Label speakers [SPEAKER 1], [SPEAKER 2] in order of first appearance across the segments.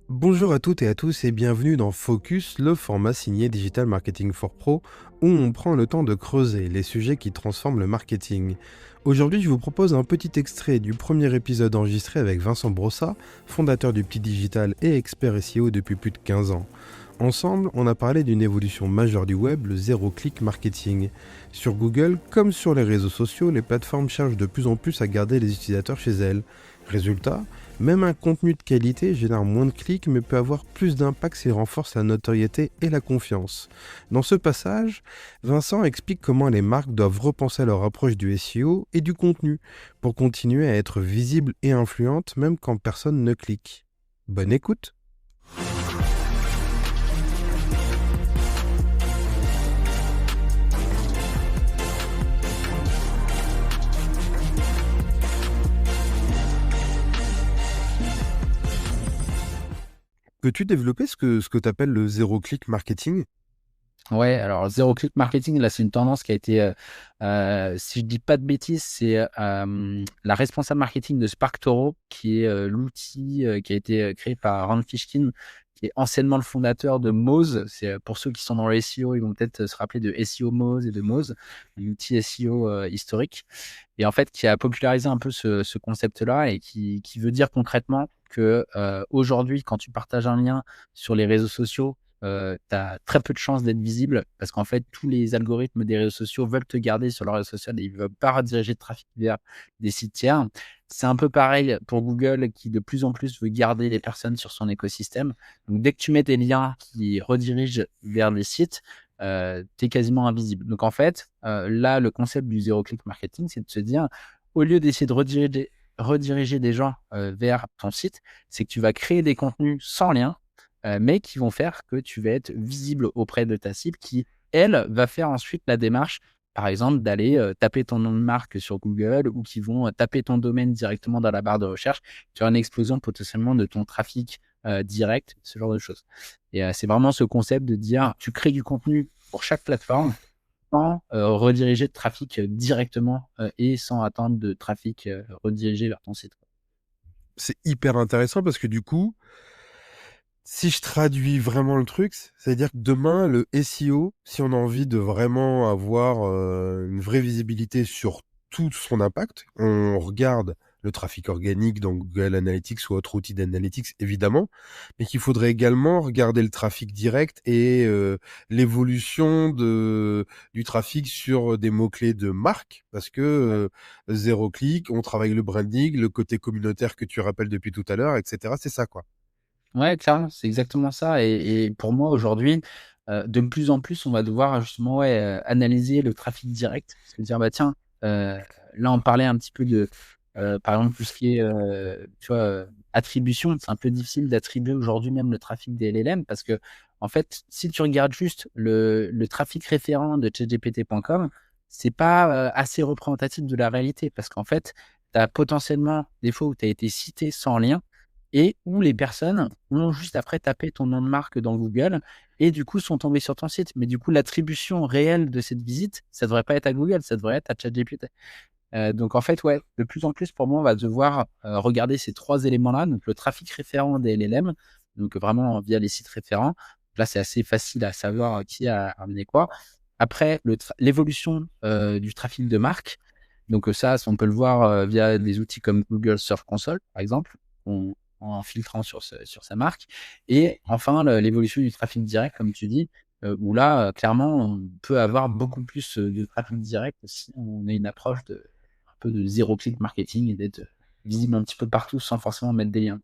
[SPEAKER 1] Bonjour à toutes et à tous et bienvenue dans Focus, le format signé Digital Marketing for Pro, où on prend le temps de creuser les sujets qui transforment le marketing. Aujourd'hui, je vous propose un petit extrait du premier épisode enregistré avec Vincent Brossat, fondateur du Petit Digital et expert SEO depuis plus de 15 ans. Ensemble, on a parlé d'une évolution majeure du web, le zéro-click marketing. Sur Google, comme sur les réseaux sociaux, les plateformes cherchent de plus en plus à garder les utilisateurs chez elles. Résultat, même un contenu de qualité génère moins de clics mais peut avoir plus d'impact s'il renforce la notoriété et la confiance. Dans ce passage, Vincent explique comment les marques doivent repenser leur approche du SEO et du contenu pour continuer à être visibles et influentes même quand personne ne clique. Bonne écoute! Peux-tu développer ce que tu appelles le zéro-click marketing?
[SPEAKER 2] Ouais, alors zéro click marketing, là, c'est une tendance qui a été, si je dis pas de bêtises, c'est, la responsable marketing de SparkToro, qui est, l'outil, qui a été, créé par Rand Fishkin, qui est anciennement le fondateur de Moz. C'est, pour ceux qui sont dans le SEO, ils vont peut-être se rappeler de SEO Moz et de Moz, l'outil SEO, historique, et en fait, qui a popularisé un peu ce concept-là et qui veut dire concrètement que, aujourd'hui, quand tu partages un lien sur les réseaux sociaux, tu as très peu de chances d'être visible parce qu'en fait, tous les algorithmes des réseaux sociaux veulent te garder sur leur réseau social et ils veulent pas rediriger de trafic vers des sites tiers. C'est un peu pareil pour Google qui de plus en plus veut garder les personnes sur son écosystème. Donc, dès que tu mets des liens qui redirigent vers des sites, tu es quasiment invisible. Donc, en fait, là, le concept du zéro-click marketing, c'est de se dire, au lieu d'essayer de rediriger des gens vers ton site, c'est que tu vas créer des contenus sans lien, mais qui vont faire que tu vas être visible auprès de ta cible qui, elle, va faire ensuite la démarche, par exemple, d'aller taper ton nom de marque sur Google ou qui vont taper ton domaine directement dans la barre de recherche. Tu as une explosion potentiellement de ton trafic direct, ce genre de choses. Et c'est vraiment ce concept de dire, tu crées du contenu pour chaque plateforme sans rediriger de trafic directement et sans attendre de trafic redirigé vers ton site.
[SPEAKER 1] C'est hyper intéressant parce que du coup, si je traduis vraiment le truc, c'est-à-dire que demain, le SEO, si on a envie de vraiment avoir une vraie visibilité sur tout son impact, on regarde le trafic organique dans Google Analytics ou autre outil d'analytics, évidemment, mais qu'il faudrait également regarder le trafic direct et l'évolution du trafic sur des mots-clés de marque, parce que zéro clic, on travaille le branding, le côté communautaire que tu rappelles depuis tout à l'heure, etc. C'est ça, quoi.
[SPEAKER 2] Ouais, clairement, c'est exactement ça et pour moi aujourd'hui, de plus en plus, on va devoir justement, ouais, analyser le trafic direct. Se dire: «Bah, tiens, là, on parlait un petit peu de, par exemple, tout ce qui est, tu vois, attribution». C'est un peu difficile d'attribuer aujourd'hui même le trafic des LLM parce que en fait, si tu regardes juste le trafic référent de ChatGPT.com, c'est pas, assez représentatif de la réalité parce qu'en fait, tu as potentiellement des fois où tu as été cité sans lien et où les personnes ont juste après tapé ton nom de marque dans Google et du coup sont tombées sur ton site. Mais du coup, l'attribution réelle de cette visite, ça devrait pas être à Google, ça devrait être à ChatGPT. Donc en fait, ouais, de plus en plus pour moi, on va devoir, regarder ces 3 éléments-là, donc le trafic référent des LLM, donc vraiment via les sites référents. Là, c'est assez facile à savoir, qui a ramené quoi. Après l'évolution, du trafic de marque, donc ça, on peut le voir, via des outils comme Google Search Console, par exemple, en filtrant sur sa marque. Et enfin, l'évolution du trafic direct, comme tu dis, où là, clairement, on peut avoir beaucoup plus de trafic direct si on a une approche un peu de zéro click marketing et d'être visible un petit peu partout sans forcément mettre des liens.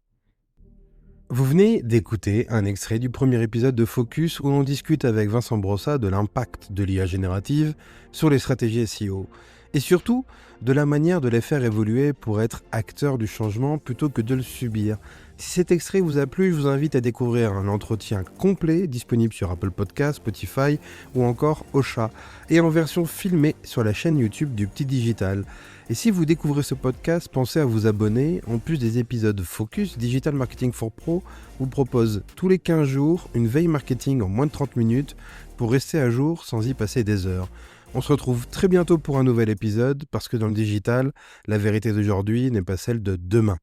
[SPEAKER 1] Vous venez d'écouter un extrait du premier épisode de Focus où l'on discute avec Vincent Brossat de l'impact de l'IA générative sur les stratégies SEO et surtout de la manière de les faire évoluer pour être acteurs du changement plutôt que de le subir. Si cet extrait vous a plu, je vous invite à découvrir un entretien complet disponible sur Apple Podcasts, Spotify ou encore Ocha et en version filmée sur la chaîne YouTube du Petit Digital. Et si vous découvrez ce podcast, pensez à vous abonner. En plus des épisodes Focus, Digital Marketing for Pro vous propose tous les 15 jours une veille marketing en moins de 30 minutes pour rester à jour sans y passer des heures. On se retrouve très bientôt pour un nouvel épisode parce que dans le digital, la vérité d'aujourd'hui n'est pas celle de demain.